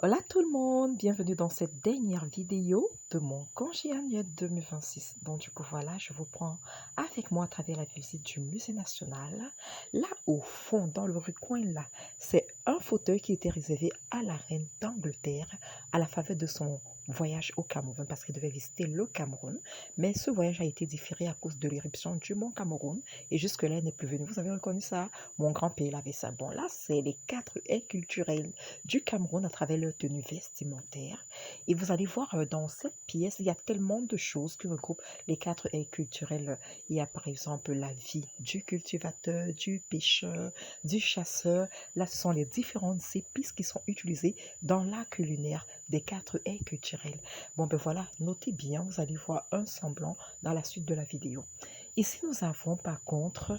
Hola tout le monde, bienvenue dans cette dernière vidéo de mon congé annuel 2026. Donc du coup voilà, je vous prends avec moi à travers la visite du musée national. Là au fond, dans le recoin là, c'est un fauteuil qui était réservé à la reine d'Angleterre à la faveur de son voyage au Cameroun parce qu'il devait visiter le Cameroun. Mais ce voyage a été différé à cause de l'éruption du mont Cameroun et jusque-là elle n'est plus venue. Vous avez reconnu ça? Mon grand-père il avait ça. Bon là, c'est les 4 haies culturelles du Cameroun à travers leur tenue vestimentaire. Et vous allez voir dans cette pièce, il y a tellement de choses qui regroupent les 4 haies culturelles. Il y a par exemple la vie du cultivateur, du pêcheur, du chasseur. Là, ce sont les différentes épices qui sont utilisées dans l'art culinaire des 4 haies culturelles. Bon, ben voilà, notez bien, vous allez voir un semblant dans la suite de la vidéo. Ici, nous avons par contre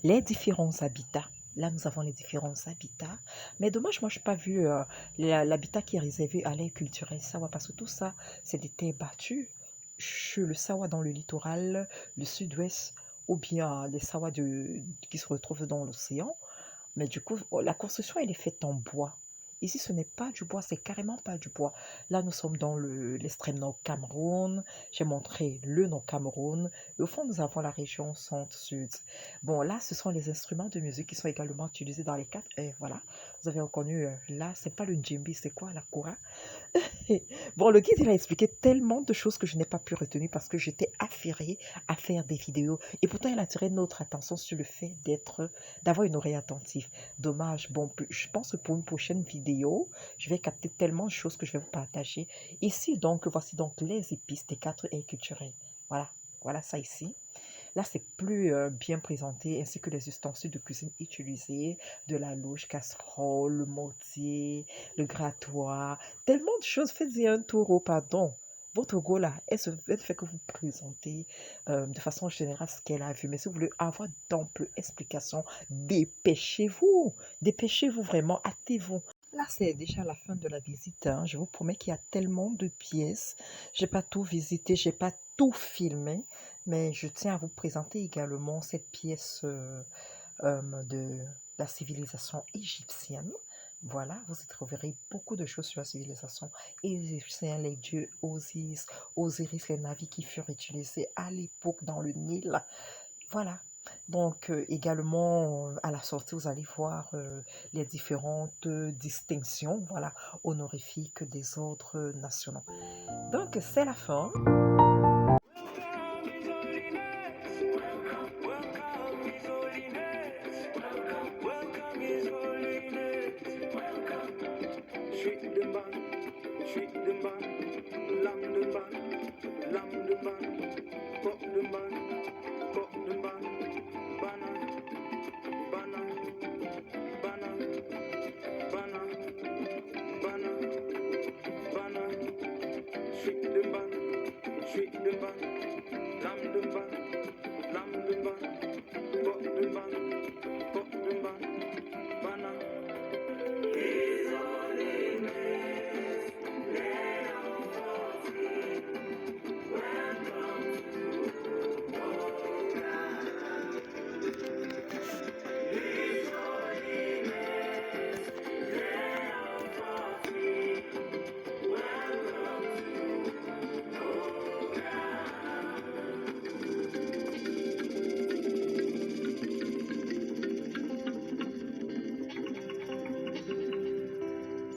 les différents habitats. Là, nous avons les différents habitats. Mais dommage, moi, je n'ai pas vu l'habitat qui est réservé à l'air culturel Sawa, parce que tout ça, c'est des terres battues. Le Sawa dans le littoral, le sud-ouest, ou bien les Sawa qui se retrouvent dans l'océan. Mais du coup, la construction, elle est faite en bois. Ici, ce n'est pas du bois, c'est carrément pas du bois. Là, nous sommes dans l'extrême nord Cameroun. J'ai montré le nord Cameroun. Et au fond, nous avons la région centre-sud. Bon, là, ce sont les instruments de musique qui sont également utilisés dans les 4 haies. Voilà, vous avez reconnu, là, c'est pas le djembe, c'est quoi, la kora? Bon, le guide, il a expliqué tellement de choses que je n'ai pas pu retenir parce que j'étais affairée à faire des vidéos. Et pourtant, il a attiré notre attention sur le fait d'avoir une oreille attentive. Dommage. Bon, je pense que pour une prochaine vidéo, je vais capter tellement de choses que je vais vous partager. Ici, donc, voici donc les épices des 4 haies culturelles. Voilà, voilà ça ici. Là, c'est plus bien présenté, ainsi que les ustensiles de cuisine utilisés, de la louche, casserole, le mortier, le grattoir, tellement de choses. Faites-y un tour au pardon. Votre go là, elle fait que vous présentez de façon générale ce qu'elle a vu. Mais si vous voulez avoir d'amples explications, dépêchez-vous. Dépêchez-vous vraiment, hâtez-vous. Là, c'est déjà la fin de la visite, hein. Je vous promets qu'il y a tellement de pièces. J'ai pas tout visité, j'ai pas tout filmé. Mais je tiens à vous présenter également cette pièce de la civilisation égyptienne. Voilà, vous y trouverez beaucoup de choses sur la civilisation égyptienne, les dieux Osiris, les navires qui furent utilisés à l'époque dans le Nil. Voilà. Donc, également, à la sortie, vous allez voir les différentes distinctions, voilà, honorifiques des ordres nationaux. Donc, c'est la fin.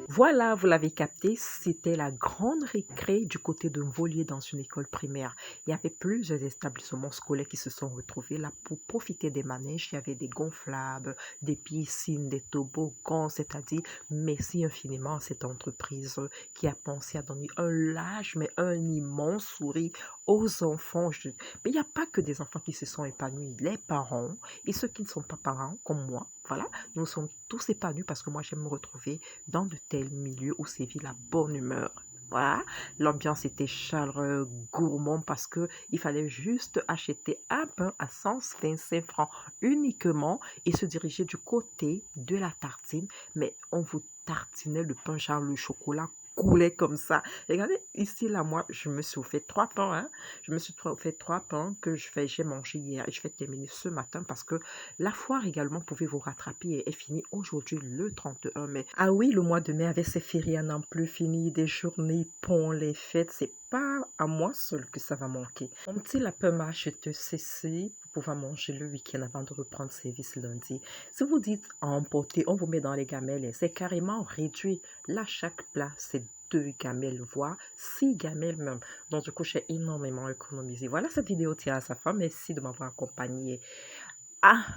Voilà, vous l'avez capté, c'était la grande récré du côté de Mvolier dans une école primaire. Il y avait plusieurs établissements scolaires qui se sont retrouvés là pour profiter des manèges. Il y avait des gonflables, des piscines, des toboggans, c'est-à-dire merci infiniment à cette entreprise qui a pensé à donner un large, mais un immense sourire aux enfants. Mais il n'y a pas que des enfants qui se sont épanouis, les parents et ceux qui ne sont pas parents, comme moi, voilà, nous sommes tous épanouis parce que moi j'aime me retrouver dans de tels milieux où sévit la bonne humeur. Voilà, l'ambiance était chaleureux, gourmand parce que il fallait juste acheter un pain à 125 francs uniquement et se diriger du côté de la tartine. Mais on vous tartinait le pain genre le chocolat coulait comme ça. Regardez, ici, là, moi, je me suis fait 3 pains, hein. Je me suis fait 3 pains que j'ai mangé hier et je vais terminer ce matin parce que la foire également pouvait vous rattraper et est finie aujourd'hui le 31 mai. Ah oui, le mois de mai avec ses fériés à n'en plus fini, des journées, ponts, les fêtes, c'est pas à moi seul que ça va manquer. Mon petit lapin m'a acheté ceci pour pouvoir manger le week-end avant de reprendre service lundi. Si vous dites à emporter, on vous met dans les gamelles, et c'est carrément réduit. Là, chaque plat, c'est 2 gamelles, voire 6 gamelles même. Donc, du coup, j'ai énormément économisé. Voilà, cette vidéo tient à sa fin. Merci de m'avoir accompagné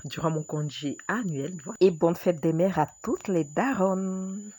durant mon congé annuel. Et bonne fête des mères à toutes les daronnes.